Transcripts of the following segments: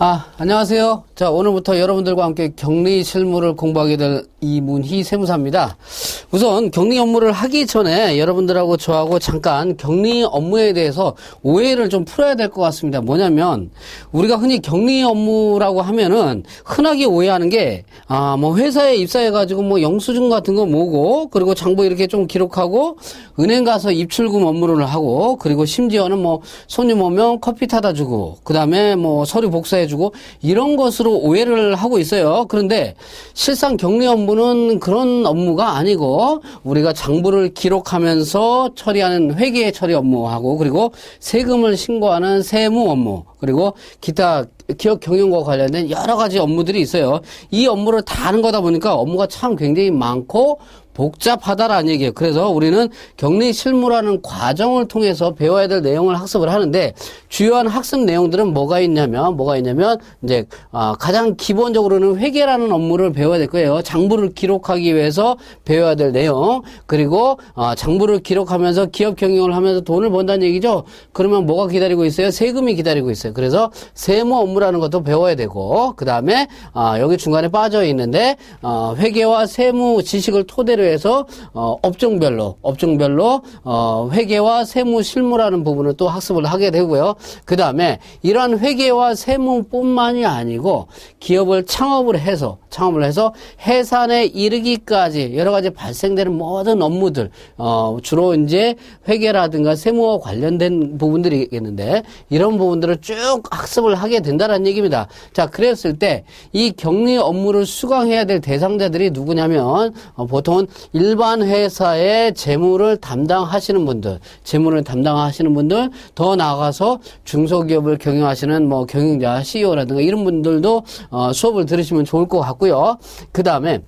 안녕하세요. 자, 오늘부터 여러분들과 함께 격리 실무를 공부하게 될 이문희 세무사입니다. 우선 격리 업무를 하기 전에 여러분들하고 저하고 잠깐 격리 업무에 대해서 오해를 좀 풀어야 될 것 같습니다. 뭐냐면 우리가 흔히 격리 업무라고 하면은 흔하게 오해하는 게 뭐 회사에 입사해가지고 뭐 영수증 같은 거 모으고 그리고 장부 이렇게 좀 기록하고 은행 가서 입출금 업무를 하고 그리고 심지어는 뭐 손님 오면 커피 타다 주고 그 다음에 뭐 서류 복사해주고 이런 것으로 오해를 하고 있어요. 그런데 실상 격리 업무는 그런 업무가 아니고 우리가 장부를 기록하면서 처리하는 회계 처리 업무하고 그리고 세금을 신고하는 세무 업무 그리고 기타 기업 경영과 관련된 여러 가지 업무들이 있어요. 이 업무를 다 하는 거다 보니까 업무가 참 굉장히 많고 복잡하다라는 얘기예요. 그래서 우리는 격리 실무라는 과정을 통해서 배워야 될 내용을 학습을 하는데 주요한 학습 내용들은 뭐가 있냐면 이제 가장 기본적으로는 회계라는 업무를 배워야 될 거예요. 장부를 기록하기 위해서 배워야 될 내용 그리고 장부를 기록하면서 기업 경영을 하면서 돈을 번다는 얘기죠. 그러면 뭐가 기다리고 있어요? 세금이 기다리고 있어요. 그래서 세무 업무라는 것도 배워야 되고 그 다음에 여기 중간에 빠져 있는데 회계와 세무 지식을 토대로 해서 업종별로 회계와 세무 실무라는 부분을 또 학습을 하게 되고요. 그 다음에 이러한 회계와 세무뿐만이 아니고 기업을 창업을 해서 해산에 이르기까지 여러 가지 발생되는 모든 업무들 주로 이제 회계라든가 세무와 관련된 부분들이 있겠는데 이런 부분들을 쭉 학습을 하게 된다는 얘기입니다. 자, 그랬을 때 이 격리 업무를 수강해야 될 대상자들이 누구냐면 보통은 일반 회사의 재무를 담당하시는 분들, 더 나아가서 중소기업을 경영하시는 뭐 경영자, CEO라든가 이런 분들도 수업을 들으시면 좋을 것 같고요. 그 다음에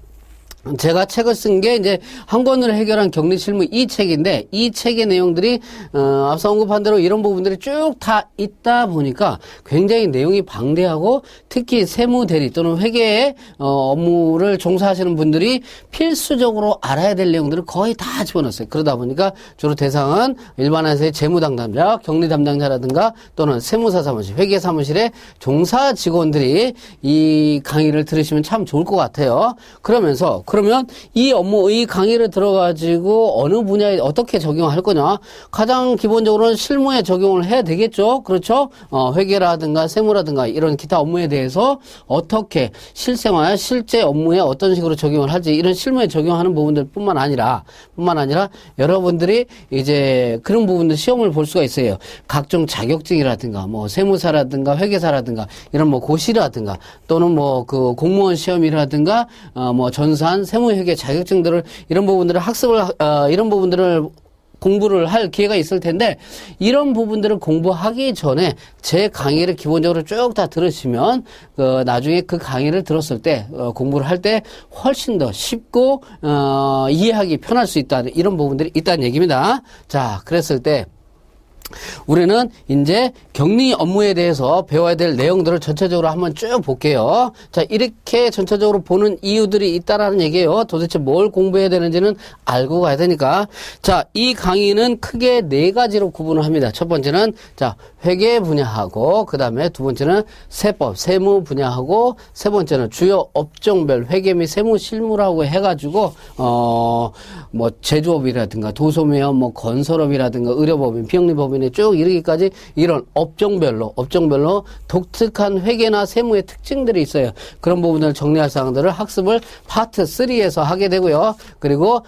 제가 책을 쓴 게 이제 한 권으로 해결한 격리 실무 이 책인데 이 책의 내용들이 앞서 언급한 대로 이런 부분들이 쭉 다 있다 보니까 굉장히 내용이 방대하고 특히 세무 대리 또는 회계의 업무를 종사하시는 분들이 필수적으로 알아야 될 내용들을 거의 다 집어넣었어요. 그러다 보니까 주로 대상은 일반 회사의 재무 담당자, 격리 담당자라든가 또는 세무사 사무실, 회계 사무실의 종사 직원들이 이 강의를 들으시면 참 좋을 것 같아요. 그러면 이 강의를 들어가지고 어느 분야에 어떻게 적용할 거냐? 가장 기본적으로는 실무에 적용을 해야 되겠죠? 그렇죠? 회계라든가 세무라든가 이런 기타 업무에 대해서 어떻게 실생활, 실제 업무에 어떤 식으로 적용을 할지 이런 실무에 적용하는 부분들 뿐만 아니라 여러분들이 이제 그런 부분들 시험을 볼 수가 있어요. 각종 자격증이라든가 뭐 세무사라든가 회계사라든가 이런 뭐 고시라든가 또는 뭐 그 공무원 시험이라든가 뭐 전산 세무회계 자격증들을 이런 부분들을 이런 부분들을 공부를 할 기회가 있을 텐데 이런 부분들을 공부하기 전에 제 강의를 기본적으로 쭉 다 들으시면 나중에 그 강의를 들었을 때 공부를 할 때 훨씬 더 쉽고 이해하기 편할 수 있다는 이런 부분들이 있다는 얘기입니다. 자, 그랬을 때 우리는 이제 격리 업무에 대해서 배워야 될 내용들을 전체적으로 한번 쭉 볼게요. 자, 이렇게 전체적으로 보는 이유들이 있다라는 얘기예요. 도대체 뭘 공부해야 되는지는 알고 가야 되니까. 자, 이 강의는 크게 네 가지로 구분을 합니다. 첫 번째는 자, 회계 분야하고 그 다음에 두 번째는 세법, 세무 분야하고 세 번째는 주요 업종별 회계 및 세무 실무라고 해가지고 뭐 제조업이라든가 도소매업, 뭐 건설업이라든가 의료법인, 비영리법인 쭉 이르기까지 이런 업종별로 독특한 회계나 세무의 특징들이 있어요. 그런 부분을 정리할 사항들을 학습을 파트 3에서 하게 되고요. 그리고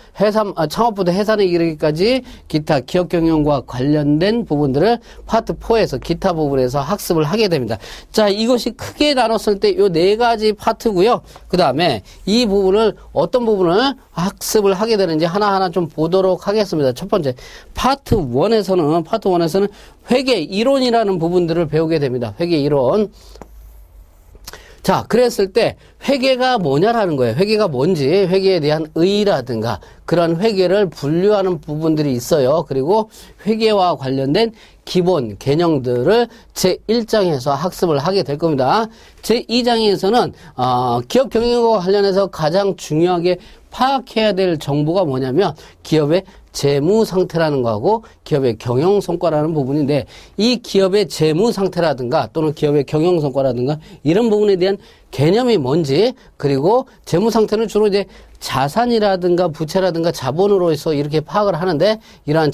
창업부터 해산에 이르기까지 기타 기업 경영과 관련된 부분들을 파트 4에서 기타 부분에서 학습을 하게 됩니다. 자, 이것이 크게 나눴을 때 요 네 가지 파트고요. 그 다음에 이 부분을 어떤 부분을 학습을 하게 되는지 하나하나 좀 보도록 하겠습니다. 첫 번째 파트 1에서는 회계 이론이라는 부분들을 배우게 됩니다. 회계 이론. 자, 그랬을 때 회계가 뭐냐라는 거예요. 회계가 뭔지, 회계에 대한 의의라든가 그런 회계를 분류하는 부분들이 있어요. 그리고 회계와 관련된 기본 개념들을 제1장에서 학습을 하게 될 겁니다. 제2장에서는 기업 경영과 관련해서 가장 중요하게 파악해야 될 정보가 뭐냐면 기업의 재무 상태라는 거하고 기업의 경영 성과라는 부분인데, 이 기업의 재무 상태라든가 또는 기업의 경영 성과라든가 이런 부분에 대한 개념이 뭔지, 그리고 재무 상태는 주로 이제 자산이라든가 부채라든가 자본으로 해서 이렇게 파악을 하는데, 이러한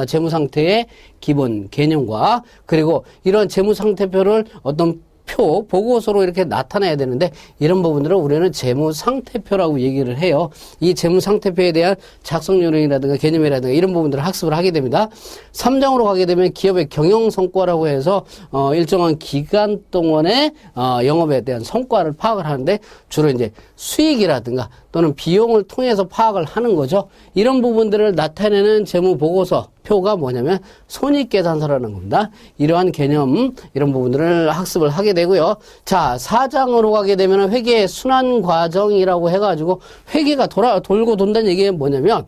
재무 상태의 기본 개념과 그리고 이런 재무 상태표를 어떤 표, 보고서로 이렇게 나타내야 되는데, 이런 부분들을 우리는 재무상태표라고 얘기를 해요. 이 재무상태표에 대한 작성 요령이라든가 개념이라든가 이런 부분들을 학습을 하게 됩니다. 3장으로 가게 되면 기업의 경영성과라고 해서 일정한 기간 동안의 영업에 대한 성과를 파악을 하는데, 주로 이제 수익이라든가 또는 비용을 통해서 파악을 하는 거죠. 이런 부분들을 나타내는 재무보고서 표가 뭐냐면 손익계산서라는 겁니다. 이러한 개념, 이런 부분들을 학습을 하게 되고요. 자, 4장으로 가게 되면 회계의 순환 과정이라고 해가지고, 회계가 돌고 돈다는 얘기는 뭐냐면,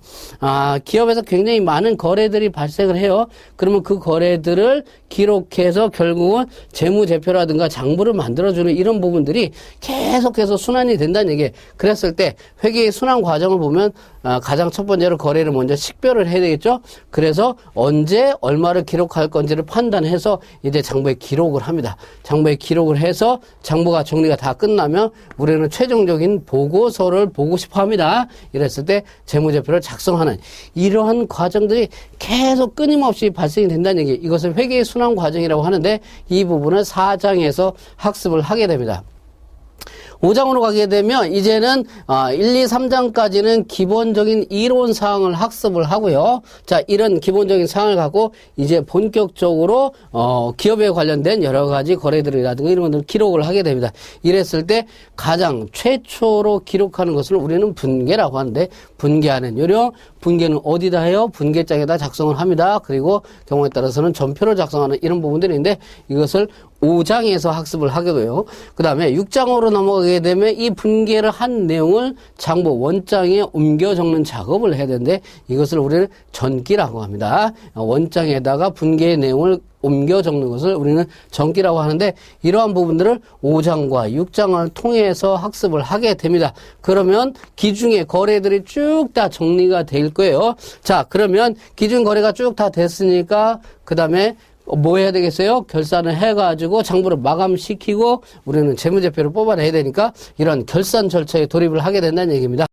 기업에서 굉장히 많은 거래들이 발생을 해요. 그러면 그 거래들을 기록해서 결국은 재무제표라든가 장부를 만들어주는 이런 부분들이 계속해서 순환이 된다는 얘기예요. 그랬을 때 회계의 순환 과정을 보면 가장 첫 번째로 거래를 먼저 식별을 해야 되겠죠. 그래서 언제 얼마를 기록할 건지를 판단해서 이제 장부에 기록을 합니다. 장부에 기록을 해서 장부가 정리가 다 끝나면 우리는 최종적인 보고서를 보고 싶어 합니다. 이랬을 때 재무제표를 작성하는 이러한 과정들이 계속 끊임없이 발생이 된다는 얘기, 이것을 회계의 순환 과정이라고 하는데, 이 부분은 4장에서 학습을 하게 됩니다. 5장으로 가게 되면 이제는 1, 2, 3장까지는 기본적인 이론 사항을 학습을 하고요. 자, 이런 기본적인 사항을 갖고 이제 본격적으로 기업에 관련된 여러 가지 거래들이라든가 이런 것들을 기록을 하게 됩니다. 이랬을 때 가장 최초로 기록하는 것을 우리는 분계라고 하는데, 분계하는 요령, 분계는 어디다 해요? 분계장에다 작성을 합니다. 그리고 경우에 따라서는 전표를 작성하는 이런 부분들인데, 이것을 5장에서 학습을 하게 돼요. 그 다음에 6장으로 넘어가게 되면 이 분계를 한 내용을 장부 원장에 옮겨 적는 작업을 해야 되는데, 이것을 우리는 전기라고 합니다. 원장에다가 분계의 내용을 옮겨 적는 것을 우리는 전기라고 하는데, 이러한 부분들을 5장과 6장을 통해서 학습을 하게 됩니다. 그러면 기중의 거래들이 쭉 다 정리가 될 거예요. 자, 그러면 기중 거래가 쭉 다 됐으니까 그 다음에 뭐 해야 되겠어요? 결산을 해가지고 장부를 마감시키고 우리는 재무제표를 뽑아내야 되니까 이런 결산 절차에 돌입을 하게 된다는 얘기입니다.